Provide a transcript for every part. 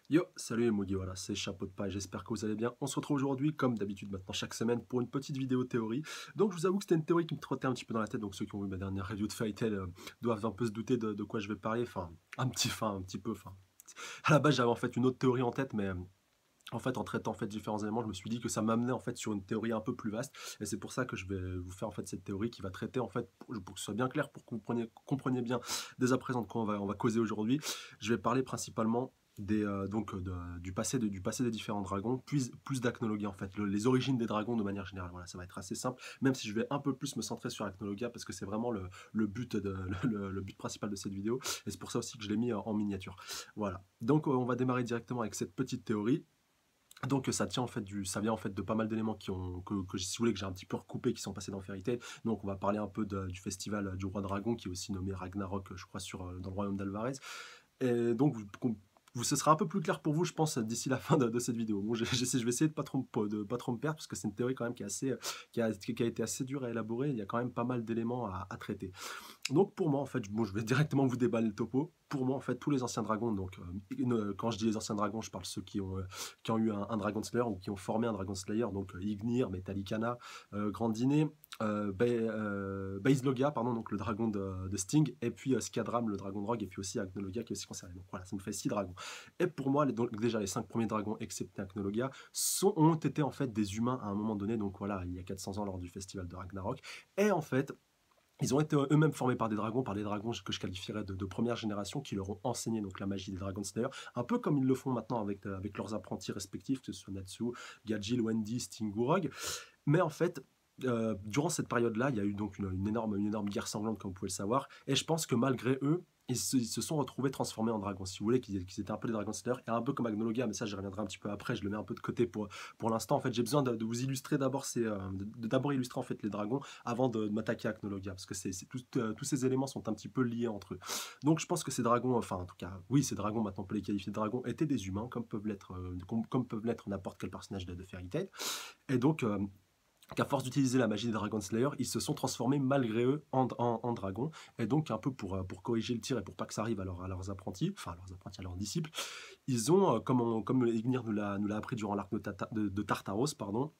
Yo, salut les Mogi, voilà, c'est Chapeau de Paille, j'espère que vous allez bien. On se retrouve aujourd'hui, comme d'habitude maintenant chaque semaine, pour une petite vidéo théorie. Donc je vous avoue que c'était une théorie qui me trottait un petit peu dans la tête, donc ceux qui ont vu ma dernière review de Fairy Tail doivent un peu se douter de quoi je vais parler, un petit peu, à la base j'avais en fait une autre théorie en tête, mais en fait en traitant en fait différents éléments, je me suis dit que ça m'amenait en fait sur une théorie un peu plus vaste, et c'est pour ça que je vais vous faire en fait cette théorie qui va traiter en fait, pour que ce soit bien clair, pour que vous compreniez bien dès à présent de quoi on va causer aujourd'hui. Je vais parler principalement du passé des différents dragons, puis plus d'Acnologia en fait, les origines des dragons de manière générale. Voilà, ça va être assez simple, même si je vais un peu plus me centrer sur Acnologia parce que c'est vraiment le but le but principal de cette vidéo, et c'est pour ça aussi que je l'ai mis en miniature. Voilà, donc on va démarrer directement avec cette petite théorie. Donc ça vient en fait de pas mal d'éléments si vous voulez, que j'ai un petit peu recoupé, qui sont passés dans Fairy Tail. Donc on va parler un peu du festival du roi dragon, qui est aussi nommé Ragnarok, je crois, dans le royaume d'Alvarez. Et donc, ce sera un peu plus clair pour vous, je pense, d'ici la fin de cette vidéo. Bon, je vais essayer de pas trop me perdre, parce que c'est une théorie quand même qui a été assez dure à élaborer. Il y a quand même pas mal d'éléments à traiter. Donc pour moi, en fait, bon, je vais directement vous déballer le topo. Pour moi, en fait, tous les anciens dragons, quand je dis les anciens dragons, je parle ceux qui ont eu un Dragon Slayer, ou qui ont formé un Dragon Slayer, donc Ignir, Metallicana, Grandiné, Base Logia, pardon, donc le dragon de Sting, et puis Skadram, le dragon de Rogue, et puis aussi Agnologia qui est aussi concerné. Donc voilà, ça me fait 6 dragons. Et pour moi, donc déjà les 5 premiers dragons, excepté Agnologia, ont été en fait des humains à un moment donné, donc voilà, il y a 400 ans lors du festival de Ragnarok. Et en fait, ils ont été eux-mêmes formés par des dragons que je qualifierais de première génération, qui leur ont enseigné donc la magie des Dragon Slayer, un peu comme ils le font maintenant avec leurs apprentis respectifs, que ce soit Natsu, Gajil, Wendy, Sting ou Rogue. Mais en fait, durant cette période-là, il y a eu donc une énorme guerre sanglante, comme vous pouvez le savoir, et je pense que malgré eux, ils se sont retrouvés transformés en dragons, si vous voulez, qu'ils étaient un peu des Dragon Slayer, et un peu comme Agnologia, mais ça j'y reviendrai un petit peu après, je le mets un peu de côté pour l'instant. En fait, j'ai besoin de vous illustrer d'abord d'abord illustrer en fait les dragons avant de m'attaquer à Agnologia, parce que tous ces éléments sont un petit peu liés entre eux. Donc je pense que ces dragons, enfin en tout cas, oui, ces dragons, maintenant on peut les qualifier de dragons, étaient des humains, comme peuvent l'être n'importe quel personnage de Fairy Tail, et donc qu'à force d'utiliser la magie des Dragon Slayer, ils se sont transformés malgré eux en dragons. Et donc, un peu pour corriger le tir et pour pas que ça arrive à leurs apprentis, à leurs disciples, ils ont, comme Ignir nous l'a appris durant l'arc de Tartaros, pardon,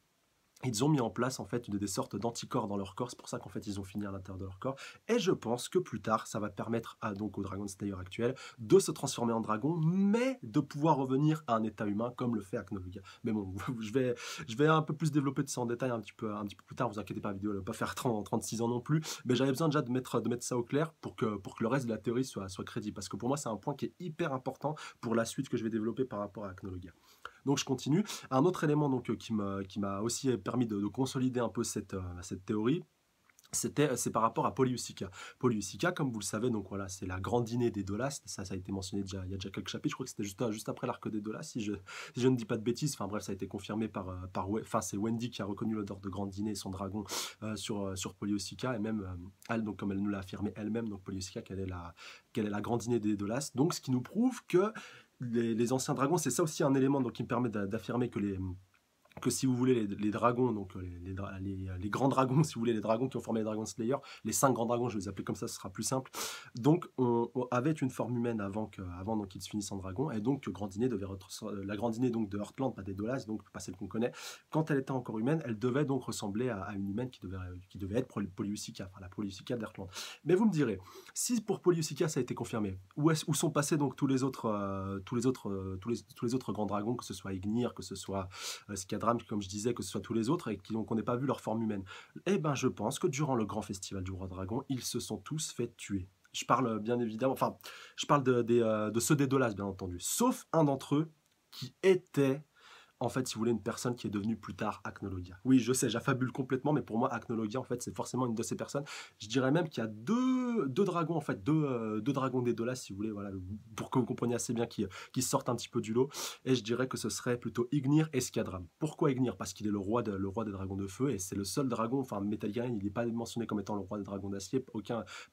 ils ont mis en place en fait des sortes d'anticorps dans leur corps. C'est pour ça qu'en fait ils ont fini à l'intérieur de leur corps. Et je pense que plus tard, ça va permettre donc au Dragon Slayer actuel de se transformer en dragon, mais de pouvoir revenir à un état humain, comme le fait Aknologia. Mais bon, je vais un peu plus développer de ça en détail un petit peu plus tard. Vous inquiétez pas, la vidéo ne va pas faire 36 ans non plus. Mais j'avais besoin déjà de mettre ça au clair pour que le reste de la théorie soit crédible. Parce que pour moi, c'est un point qui est hyper important pour la suite que je vais développer par rapport à Aknologia. Donc je continue. Un autre élément qui m'a aussi permis de consolider un peu cette théorie, c'est par rapport à Poliusica. Poliusica, comme vous le savez, donc voilà, c'est la grande dînée des Dolas. Ça a été mentionné il y a déjà quelques chapitres. Je crois que c'était juste après l'arc des Dolas, si je ne dis pas de bêtises. Enfin bref, ça a été confirmé c'est Wendy qui a reconnu l'odeur de grande dînée et son dragon sur Poliusica, et même elle, donc comme elle nous l'a affirmé elle-même, donc Poliusica, qu'elle est la grande dînée des Dolas. Donc ce qui nous prouve que les anciens dragons, c'est ça aussi un élément donc, qui me permet d'affirmer que si vous voulez les dragons, donc les grands dragons, si vous voulez, les dragons qui ont formé les Dragon Slayer, les 5 grands dragons, je vais les appeler comme ça, ce sera plus simple. Donc on avait une forme humaine avant donc qu'ils se finissent en dragon, et donc Grandiné la Grandiné donc de Heartland, pas des Dolas, donc pas celle qu'on connaît, quand elle était encore humaine, elle devait donc ressembler à une humaine qui devait être Poliusica, enfin la Poliusica d'Heartland. Mais vous me direz, si pour Poliusica ça a été confirmé, où sont passés donc tous les autres grands dragons, que ce soit Ignir, que ce soit Skadram, comme je disais, que ce soit tous les autres, et qu'on n'ait pas vu leur forme humaine. Eh ben, je pense que durant le grand festival du Roi Dragon, ils se sont tous fait tuer. Je parle bien évidemment, enfin, je parle de ceux des Dolas, bien entendu, sauf un d'entre eux qui était en fait, si vous voulez, une personne qui est devenue plus tard Acnologia. Oui, je sais, j'affabule complètement, mais pour moi, Acnologia, en fait, c'est forcément une de ces personnes. Je dirais même qu'il y a deux dragons, en fait, deux dragons des Dolas, si vous voulez, voilà, pour que vous compreniez assez bien qui sortent un petit peu du lot. Et je dirais que ce serait plutôt Ignir et Skadram. Pourquoi Ignir? Parce qu'il est le roi des dragons de feu, et c'est le seul dragon, enfin, Metallica, il n'est pas mentionné comme étant le roi des dragons d'acier,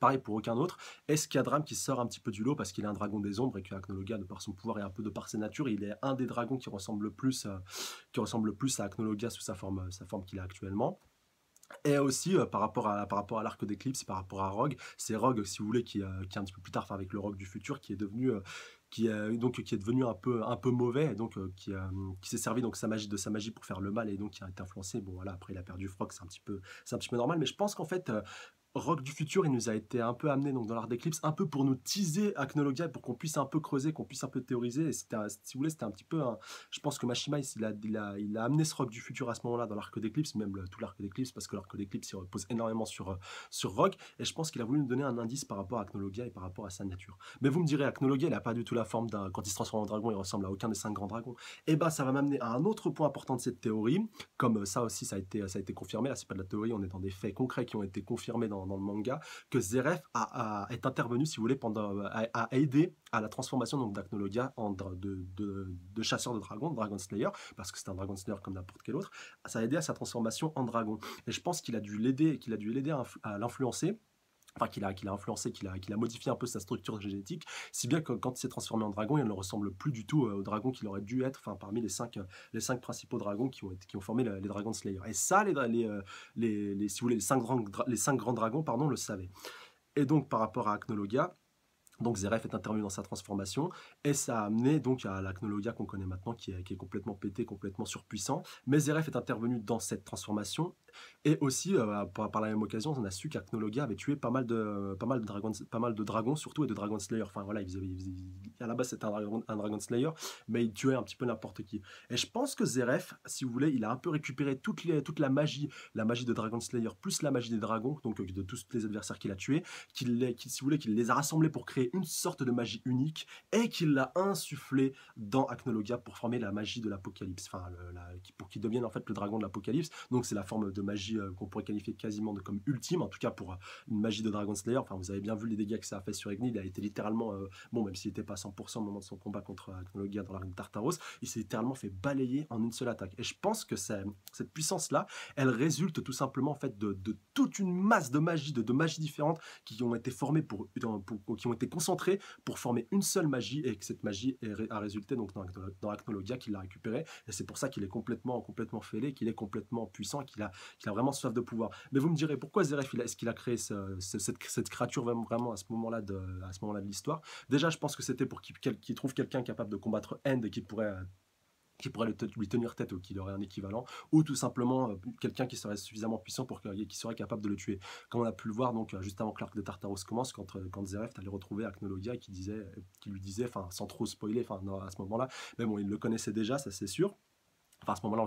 pareil pour aucun autre. Et Skadram qui sort un petit peu du lot parce qu'il est un dragon des ombres, et que Acnologia, de par son pouvoir et un peu de par sa nature, il est un des dragons qui ressemble le plus à Acnologia sous sa forme qu'il a actuellement. Et aussi par rapport à l'arc d'Eclipse, par rapport à Rogue, c'est Rogue, si vous voulez, qui est un petit peu plus tard, enfin avec le Rogue du futur, qui est devenu qui est devenu un peu mauvais, et donc qui s'est servi donc de sa magie pour faire le mal, et donc qui a été influencé. Bon voilà, après il a perdu Frog, c'est un petit peu normal, mais je pense qu'en fait, Rock du futur, il nous a été un peu amené donc dans l'art d'Eclipse, un peu pour nous teaser Acnologia, pour qu'on puisse un peu creuser, qu'on puisse un peu théoriser. Et si vous voulez, c'était un petit peu je pense que Mashima, il a amené ce Rock du futur à ce moment-là dans l'arc d'Eclipse, même tout l'arc d'Eclipse, parce que l'arc d'Eclipse, il repose énormément sur Rock. Et je pense qu'il a voulu nous donner un indice par rapport à Acnologia et par rapport à sa nature. Mais vous me direz, Acnologia, il n'a pas du tout la forme d'un. Quand il se transforme en dragon, il ressemble à aucun des 5 grands dragons. Et ben, ça va m'amener à un autre point important de cette théorie. Comme ça aussi, ça a été confirmé. Là, c'est pas de la théorie, on est dans des faits concrets qui ont été confirmés dans le manga, que Zeref est intervenu, si vous voulez, a aidé à la transformation donc d'Acnologia de chasseur de dragons, Dragon Slayer, parce que c'est un Dragon Slayer comme n'importe quel autre. Ça a aidé à sa transformation en dragon. Et je pense qu'il a dû l'aider, à l'influencer. Enfin, qu'il a influencé, qu'il a modifié un peu sa structure génétique, si bien que quand il s'est transformé en dragon, il ne ressemble plus du tout au dragon qu'il aurait dû être, enfin, parmi les cinq principaux dragons qui ont formé les Dragon Slayer. Et ça, si vous voulez, les cinq grands dragons, pardon, le savaient. Et donc, par rapport à Acnologia, donc Zeref est intervenu dans sa transformation, et ça a amené donc à l'Acnologia qu'on connaît maintenant, qui est complètement pété, complètement surpuissant. Mais Zeref est intervenu dans cette transformation, et aussi par la même occasion, on a su qu'Acnologia avait tué pas mal de dragons, surtout, et de Dragon Slayer. Enfin voilà, à la base c'était un Dragon Slayer, mais il tuait un petit peu n'importe qui. Et je pense que Zeref, si vous voulez, il a un peu récupéré toute la magie de Dragon Slayer, plus la magie des dragons, donc de tous les adversaires qu'il a tués, si vous voulez, qu'il les a rassemblés pour créer une sorte de magie unique, et qu'il l'a insufflé dans Acnologia pour former la magie de l'Apocalypse, enfin pour qu'il devienne en fait le dragon de l'Apocalypse. Donc c'est la forme de magie qu'on pourrait qualifier quasiment comme ultime, en tout cas pour une magie de Dragon Slayer. Enfin, vous avez bien vu les dégâts que ça a fait sur Egni. Il a été littéralement, bon, même s'il n'était pas à 100% au moment de son combat contre Acnologia dans l'arène de Tartaros, il s'est littéralement fait balayer en une seule attaque. Et je pense que cette puissance-là, elle résulte tout simplement en fait de toute une masse de magie, de magies différentes qui ont été formées qui ont été concentrées pour former une seule magie, et que cette magie a résulté donc dans Acnologia, qu'il l'a récupéré. Et c'est pour ça qu'il est complètement fêlé, qu'il est complètement puissant, qu'il a vraiment soif de pouvoir. Mais vous me direz, pourquoi Zeref, est-ce qu'il a créé cette créature vraiment à ce moment-là de l'histoire? Déjà, je pense que c'était pour qu'il trouve quelqu'un capable de combattre End, et qui pourrait lui tenir tête, ou qui aurait un équivalent, ou tout simplement quelqu'un qui serait suffisamment puissant qui serait capable de le tuer. Comme on a pu le voir donc juste avant que l'arc de Tartaros commence, quand Zeref allait retrouver Acnologia, qui lui disait, enfin sans trop spoiler, enfin à ce moment-là, mais bon, il le connaissait déjà, ça c'est sûr. Enfin, à ce moment-là, on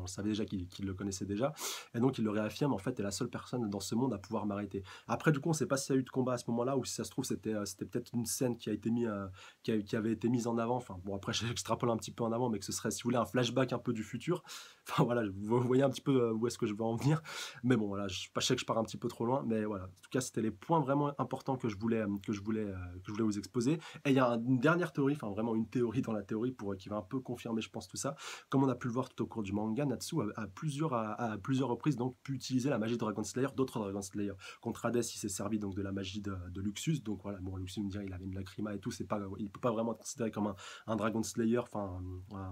savait déjà qu'il le connaissait déjà. Et donc, il le réaffirme, en fait, t'es la seule personne dans ce monde à pouvoir m'arrêter. Après, du coup, on ne sait pas s'il y a eu de combat à ce moment-là, ou si ça se trouve, c'était peut-être une scène qui avait été mise en avant. Enfin, bon, après, j'extrapole un petit peu en avant, mais que ce serait, si vous voulez, un flashback un peu du futur. Enfin, voilà, vous voyez un petit peu où est-ce que je veux en venir. Mais bon, voilà, je sais que je pars un petit peu trop loin. Mais voilà, en tout cas, c'était les points vraiment importants que je voulais vous exposer. Et il y a une dernière théorie, enfin, vraiment une théorie dans la théorie qui va un peu confirmer, je pense, tout ça. Comme on a pu le voir tout au cours du manga, Natsu a plusieurs reprises donc pu utiliser la magie de Dragon Slayer, d'autres Dragon Slayer. Contre Hades, il s'est servi donc de la magie de Luxus. Donc voilà, bon, Luxus me dirait, il avait une lacrima et tout, il peut pas vraiment être considéré comme un Dragon Slayer, enfin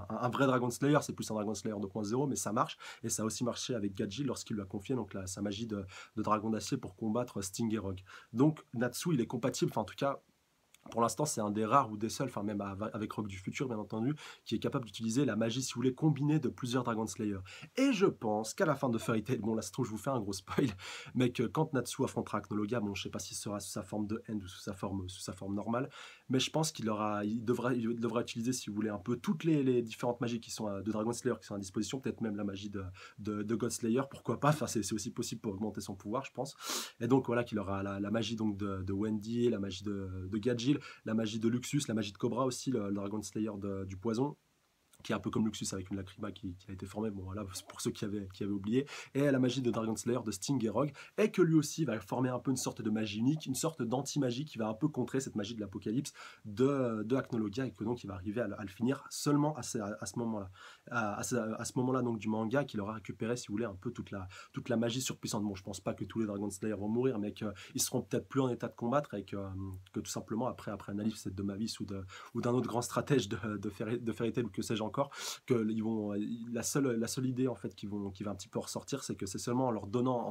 un vrai Dragon Slayer, c'est plus un Dragon Slayer 2.0, mais ça marche. Et ça a aussi marché avec Gajil lorsqu'il lui a confié donc sa magie de Dragon d'acier pour combattre Sting et Rogue. Donc Natsu, il est compatible, enfin en tout cas, pour l'instant, c'est un des rares ou des seuls, enfin même avec Rock du Futur, bien entendu, qui est capable d'utiliser la magie, si vous voulez, combinée de plusieurs Dragon Slayer. Et je pense qu'à la fin de Fairy Tail, bon là, se trouve, je vous fais un gros spoil, mais que quand Natsu affrontera Acnologia, bon, je sais pas si ce sera sous sa forme de End ou sous sa forme normale, mais je pense il devra utiliser, si vous voulez, un peu toutes les différentes magies qui sont de Dragon Slayer qui sont à disposition, peut-être même la magie de God Slayer, pourquoi pas, enfin c'est aussi possible pour augmenter son pouvoir, je pense. Et donc voilà, qu'il aura la magie donc de Wendy, la magie de Gajil, la magie de Luxus, la magie de Cobra aussi, le Dragon Slayer du poison, qui est un peu comme Luxus avec une lacrima qui a été formée, bon voilà, pour ceux qui avaient oublié, et la magie de Dragon Slayer de Sting et Rogue, et que lui aussi va former un peu une sorte de magie unique, une sorte d'anti-magie qui va un peu contrer cette magie de l'Apocalypse de Acnologia, et que donc il va arriver à le finir seulement à ce moment-là. À ce moment-là donc du manga, qu'il aura récupéré, si vous voulez, un peu toute la magie surpuissante. Bon, je pense pas que tous les Dragon Slayer vont mourir, mais qu'ils seront peut-être plus en état de combattre, et que tout simplement après analyse de Mavis ou d'un autre grand stratège de Fairy Tail, ou que sais-je encore, que ils vont, la seule idée en fait qui va un petit peu ressortir, c'est que c'est seulement en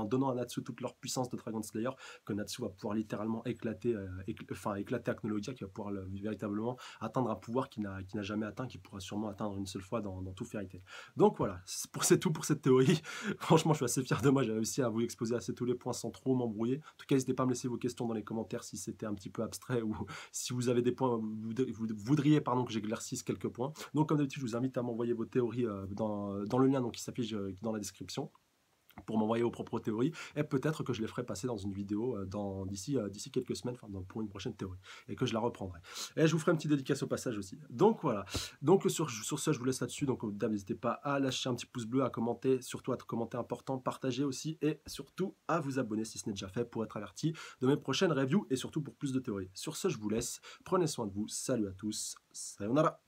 donnant à Natsu toute leur puissance de Dragon Slayer que Natsu va pouvoir littéralement éclater, éclater Acnologia, qui va pouvoir véritablement atteindre un pouvoir qu'il n'a jamais atteint, qu'il pourra sûrement atteindre une seule fois dans tout Fairy Tail. Donc voilà, c'est tout pour cette théorie. Franchement, je suis assez fier de moi, j'ai réussi à vous exposer assez tous les points sans trop m'embrouiller. En tout cas, n'hésitez pas à me laisser vos questions dans les commentaires si c'était un petit peu abstrait ou si vous avez des points, vous voudriez que j'éclaircisse quelques points. Donc comme d'habitude, je vous invite à m'envoyer vos théories dans le lien donc, qui s'affiche dans la description pour m'envoyer vos propres théories, et peut-être que je les ferai passer dans une vidéo d'ici quelques semaines, pour une prochaine théorie, et que je la reprendrai. Et je vous ferai une petite dédicace au passage aussi. Donc voilà, donc sur ce, je vous laisse là-dessus, donc n'hésitez pas à lâcher un petit pouce bleu, à commenter, surtout à commenter important, partager aussi, et surtout à vous abonner si ce n'est déjà fait pour être averti de mes prochaines reviews, et surtout pour plus de théories. Sur ce, je vous laisse, prenez soin de vous, salut à tous, sayonara.